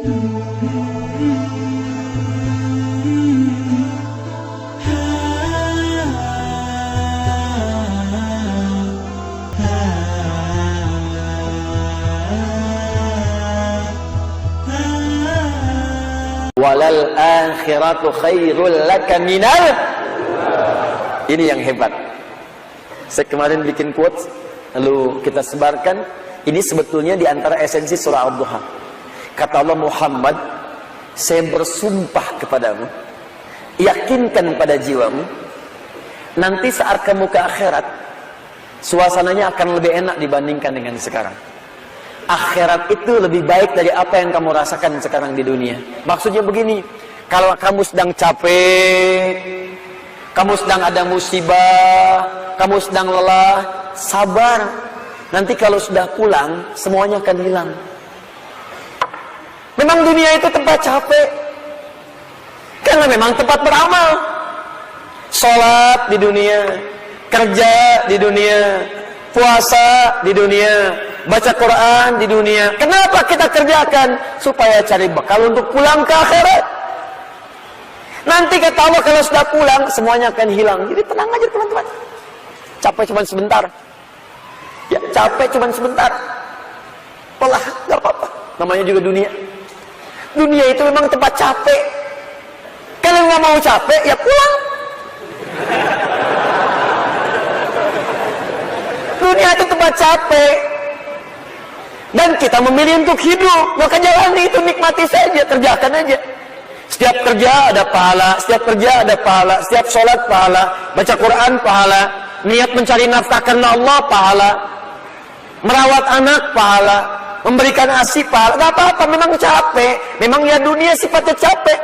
Walal akhiratu khairul laka minal. Ini yang hebat. Saya kemarin bikin quotes, lalu kita sebarkan. Ini sebetulnya di antara esensi surah Ad-Duha. Kata Allah, Muhammad, saya bersumpah kepadamu, yakinkan pada jiwamu, nanti saat kamu ke akhirat, suasananya akan lebih enak dibandingkan dengan sekarang. Akhirat itu lebih baik dari apa yang kamu rasakan sekarang di dunia. Maksudnya begini, kalau kamu sedang capek, kamu sedang ada musibah, kamu sedang lelah, sabar. Nanti kalau sudah pulang, semuanya akan hilang. Memang dunia itu tempat capek, karena memang tempat beramal. Sholat di dunia, kerja di dunia, puasa di dunia, baca Quran di dunia. Kenapa kita kerjakan? Supaya cari bekal untuk pulang ke akhirat. Nanti kata Allah, kalau sudah pulang, semuanya akan hilang. Jadi tenang aja teman-teman. Capek cuma sebentar. Ya, capek cuma sebentar. Polah, gak apa-apa. Namanya juga dunia. Dunia itu memang tempat capek. Kalau nggak mau capek, ya pulang. Dunia itu tempat capek. Dan kita memilih untuk hidup. Maka jalani itu, nikmati saja, kerjakan aja. Setiap kerja ada pahala, setiap kerja ada pahala, setiap sholat pahala, baca Quran pahala, niat mencari nafkah karena Allah pahala, merawat anak pahala, memberikan ASI pahala. Gak apa-apa, memang capek. Memang ya dunia sifatnya capek.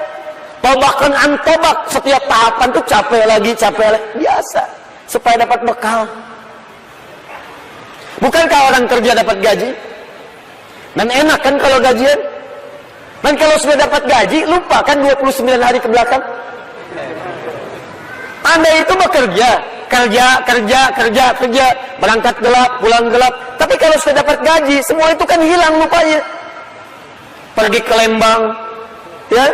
Tobakan antobak, setiap tahapan tuh capek lagi, biasa. Supaya dapat bekal. Bukankah orang kerja dapat gaji? Dan enak kan kalau gajian? Dan kalau sudah dapat gaji, lupa kan 29 hari ke belakang? Anda itu bekerja, kerja, berangkat gelap, pulang gelap. Tapi kalau sudah dapat gaji, semua itu kan hilang lupanya. Pergi ke Lembang, ya,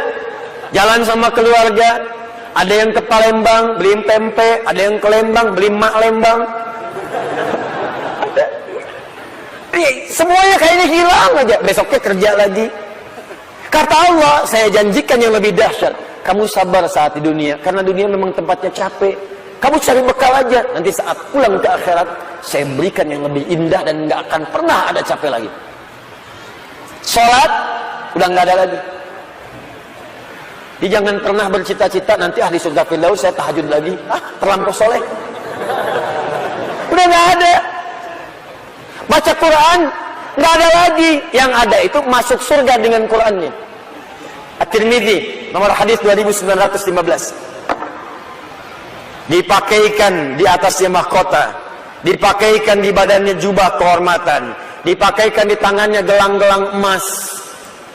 jalan sama keluarga. Ada yang ke Palembang, beli tempe. Ada yang ke Lembang, beli mak Lembang. Semuanya kayaknya hilang aja. Besoknya kerja lagi. Kata Allah, saya janjikan yang lebih dahsyat. Kamu sabar saat di dunia, karena dunia memang tempatnya capek. Kamu cari bekal aja. Nanti saat pulang ke akhirat, saya berikan yang lebih indah dan nggak akan pernah ada capek lagi. Sholat udah nggak ada lagi. Jadi jangan pernah bercita-cita nanti ahli surga firdaus saya tahajud lagi. Terlampau soleh. Udah nggak ada. Baca Quran nggak ada lagi. Yang ada itu masuk surga dengan Qurannya. At-Tirmidzi nomor hadis 2915. Dipakaikan di atasnya mahkota, dipakaikan di badannya jubah kehormatan, dipakaikan di tangannya gelang-gelang emas,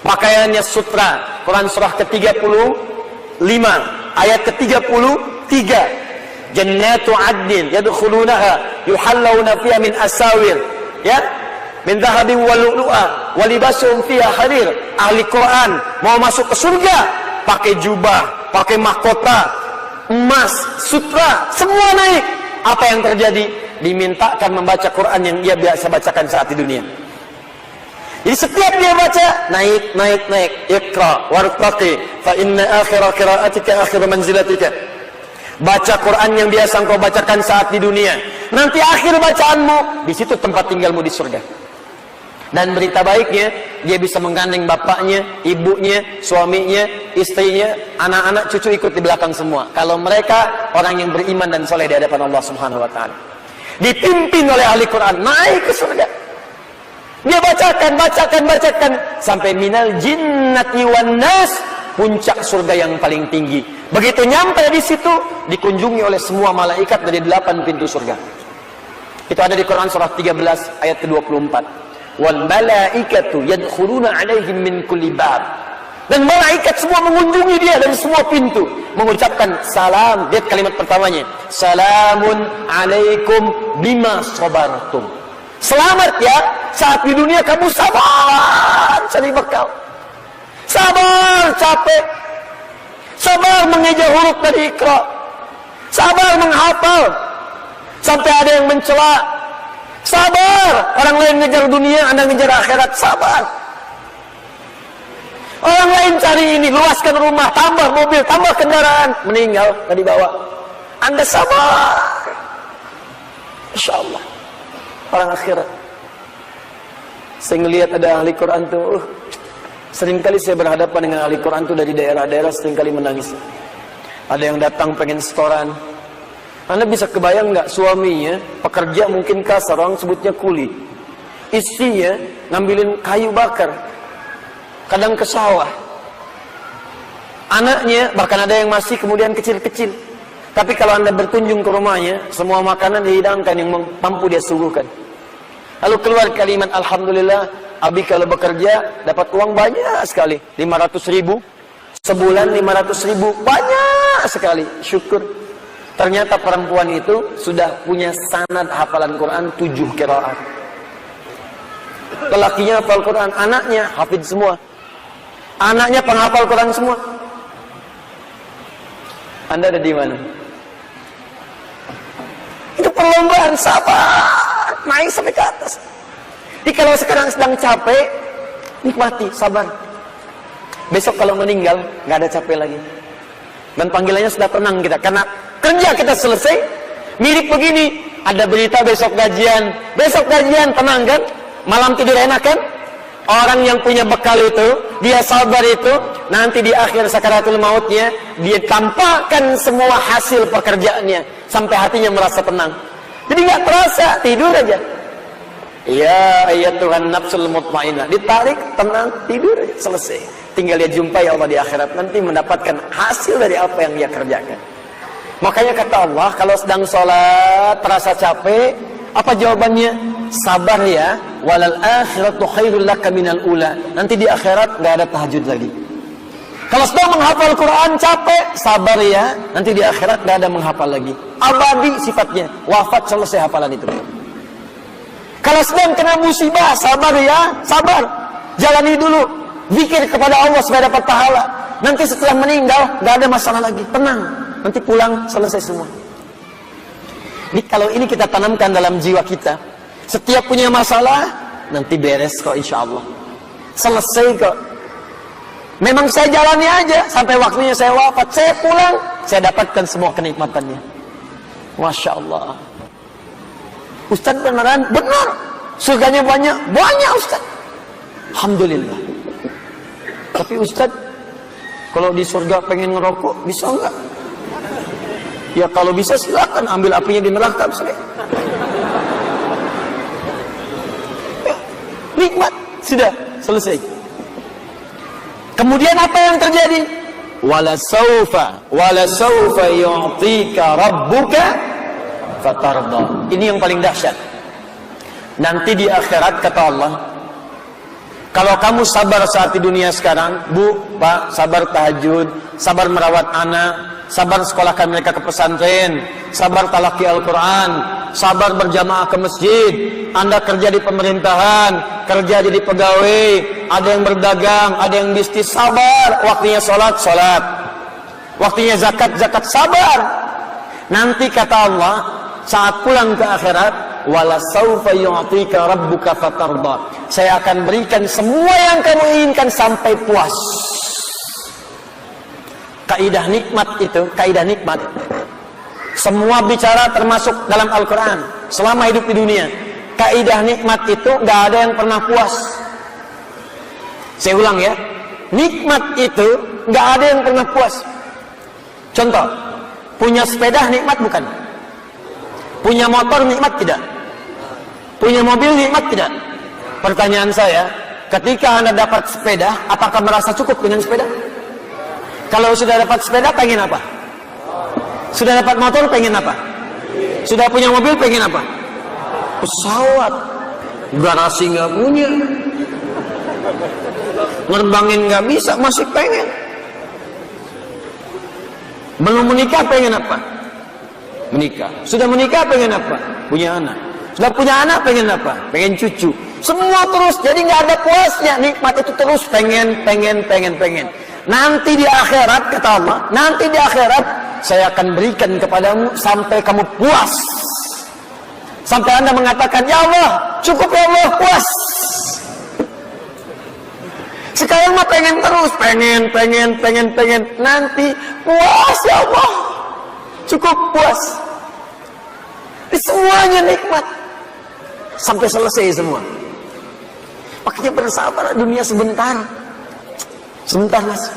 pakaiannya sutra. Quran surah ke-35 ayat ke-33. Jannatu adnin yadkhulunaha yuhallawna fiha min asawir, ya, min dhahabin wa lu'lu'a wa libasuhum fiha harir. Ahli Quran mau masuk ke surga pakai jubah, pakai mahkota, emas, sutra, semua naik. Apa yang terjadi? Dimintakan membaca Quran yang dia biasa bacakan saat di dunia. Jadi setiap dia baca, naik. Iqra wartaqi fa inna akhira qira'atika akhir manzilatika. Baca Quran yang biasa engkau bacakan saat di dunia. Nanti akhir bacaanmu, di situ tempat tinggalmu di surga. Dan berita baiknya, dia bisa menggandeng bapaknya, ibunya, suaminya, istrinya, anak-anak, cucu ikut di belakang semua. Kalau mereka orang yang beriman dan soleh di hadapan Allah Subhanahu wa Ta'ala, dipimpin oleh ahli Quran, naik ke surga. Dia bacakan sampai minal jinnati wan nas, puncak surga yang paling tinggi. Begitu nyampe di situ, dikunjungi oleh semua malaikat dari 8 pintu surga. Itu ada di Quran surah 13 ayat ke-24. Wal malaikatu yadkhuluna alaihim min kulli bab. Dan malaikat semua mengunjungi dia dari semua pintu, mengucapkan salam. Lihat kalimat pertamanya, salamun alaikum bima sabartum. Selamat ya, saat di dunia kamu sabar cari bekal. capek. Sabar mengeja huruf dari Iqra. Sabar menghafal. Sampai ada yang mencela. Sabar. Orang lain ngejar dunia, Anda ngejar akhirat. Sabar. Orang lain cari ini, luaskan rumah, tambah mobil, tambah kendaraan. Meninggal, gak dibawa. Anda sabar. Insya Allah. Orang akhirat. Saya ngelihat ada ahli Quran tuh. Seringkali saya berhadapan dengan ahli Quran tuh dari daerah-daerah, seringkali menangis. Ada yang datang pengen setoran. Anda bisa kebayang nggak, suaminya pekerja mungkin kasar, orang sebutnya kuli. Istrinya ngambilin kayu bakar, kadang ke sawah. Anaknya bahkan ada yang masih kemudian kecil-kecil. Tapi kalau Anda berkunjung ke rumahnya, semua makanan dihidangkan yang mampu dia suguhkan. Lalu keluar kalimat alhamdulillah, abi kalau bekerja dapat uang banyak sekali, 500.000 sebulan, 500.000 banyak sekali, syukur. Ternyata perempuan itu sudah punya sanad hafalan Quran 7 qiraat. Lelakinya hafal Quran, anaknya hafid semua. Anaknya penghafal Quran semua. Anda ada di mana? Itu perlombaan, sabar, naik sampai ke atas. Jadi kalau sekarang sedang capek, nikmati, sabar. Besok kalau meninggal, nggak ada capek lagi. Dan panggilannya sudah tenang kita, karena kerja kita selesai. Mirip begini, ada berita besok gajian tenang kan? Malam tidur enak kan? Orang yang punya bekal itu, dia sabar itu, nanti di akhir sakaratul mautnya, dia tampakkan semua hasil pekerjaannya, sampai hatinya merasa tenang. Jadi nggak terasa, tidur aja. Ya Tuhan nafsul mutmainnah, ditarik, tenang, tidur aja, selesai. Tinggal dia jumpai Allah di akhirat, nanti mendapatkan hasil dari apa yang dia kerjakan. Makanya kata Allah, kalau sedang sholat terasa capek, apa jawabannya? Sabar ya, walal akhiratu khairul laka minal ula. Nanti di akhirat nggak ada tahajud lagi. Kalau sedang menghafal Quran capek, sabar ya, nanti di akhirat nggak ada menghafal lagi. Abadi sifatnya, wafat selesai hafalan itu. Kalau sedang kena musibah, sabar ya, sabar. Jalani dulu, zikir kepada Allah supaya dapat pahala. Nanti setelah meninggal nggak ada masalah lagi, tenang. Nanti pulang selesai semua. Jadi kalau ini kita tanamkan dalam jiwa kita, setiap punya masalah, nanti beres kok insya Allah. Selesai kok. Memang saya jalani aja, sampai waktunya saya wafat, saya pulang, saya dapatkan semua kenikmatannya. Masya Allah. Ustaz beneran? Benar. Surganya banyak? Banyak Ustaz. Alhamdulillah. Tapi Ustaz, kalau di surga pengen ngerokok, bisa enggak? Ya kalau bisa silakan, ambil apinya di neraka. Nikmat, sudah selesai. Kemudian apa yang terjadi? Wala saufa yu'tika rabbuka fatarda. Ini yang paling dahsyat. Nanti di akhirat kata Allah, kalau kamu sabar saat di dunia sekarang, Bu, Pak, sabar tahajud, sabar merawat anak, sabar sekolahkan mereka ke pesantren, sabar talaki Al-Quran, sabar berjamaah ke masjid, Anda kerja di pemerintahan, kerja jadi pegawai, ada yang berdagang, ada yang bisnis, sabar. Waktunya sholat, waktunya zakat, sabar. Nanti kata Allah, saat pulang ke akhirat, wala saufa yu'tika rabbuka fatarda. Saya akan berikan semua yang kamu inginkan sampai puas. Kaidah nikmat itu, kaidah nikmat. Semua bicara termasuk dalam Al-Quran. Selama hidup di dunia, kaidah nikmat itu gak ada yang pernah puas. Saya ulang ya, nikmat itu gak ada yang pernah puas. Contoh, punya sepeda nikmat bukan? Punya motor nikmat tidak? Punya mobil nikmat tidak? Pertanyaan saya, ketika Anda dapat sepeda, apakah merasa cukup dengan sepeda? Kalau sudah dapat sepeda, pengen apa? Sudah dapat motor, pengen apa? Sudah punya mobil, pengen apa? Pesawat. Garasi nggak punya, nerbangin nggak bisa, masih pengen. Belum menikah, pengen apa? Menikah. Sudah menikah, pengen apa? Punya anak. Sudah punya anak, pengen apa? Pengen cucu. Semua terus, jadi nggak ada puasnya. Nikmat itu terus pengen. nanti di akhirat, kata Allah, nanti di akhirat saya akan berikan kepadamu sampai kamu puas. Sampai Anda mengatakan, ya Allah, cukup ya Allah, puas. Sekarang mah pengen terus, pengen. Nanti puas ya Allah, cukup puas. Semuanya nikmat sampai selesai semua. Makanya bersabar, dunia sebentar. Sebentar mas,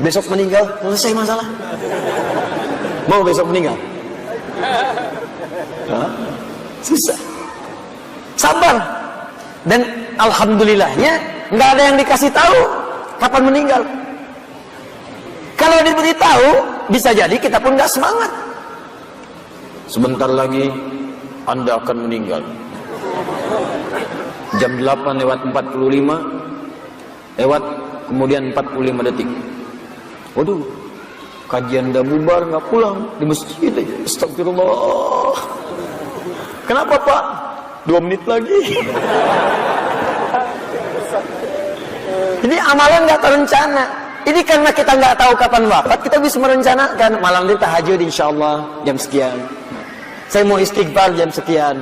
besok meninggal, selesai masalah. Mau besok meninggal? Hah? Susah. Sabar. Dan alhamdulillahnya nggak ada yang dikasih tahu kapan meninggal. Kalau diberitahu, bisa jadi kita pun nggak semangat. Sebentar lagi Anda akan meninggal. Jam 8:45 lewat kemudian 45 detik. Waduh, kajian udah bubar, nggak pulang di masjid aja. Astagfirullah. Kenapa Pak? 2 menit lagi. Ini amalan nggak terencana. Ini karena kita nggak tahu kapan wafat, kita bisa merencanakan malam ini tahajud insyaallah jam sekian. Saya mau istighfar jam sekian.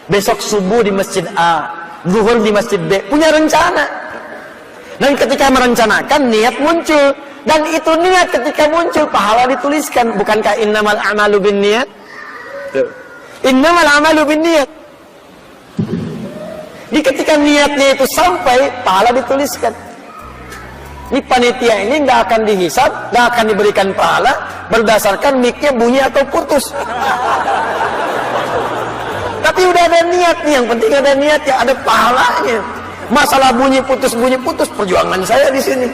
Besok subuh di masjid A, zuhur di masjid B. Punya rencana. Dan ketika merencanakan, niat muncul. Dan itu niat ketika muncul, pahala dituliskan. Bukankah innamal a'malu binniyat? Innamal a'malu binniyat. Di ketika niatnya itu sampai, pahala dituliskan. Ini panitia ini nggak akan dihisab, nggak akan diberikan pahala berdasarkan mic-nya bunyi atau putus. Tapi udah ada niat nih, yang penting ada niat ya, ada pahalanya. Masalah bunyi putus, perjuangan saya di sini.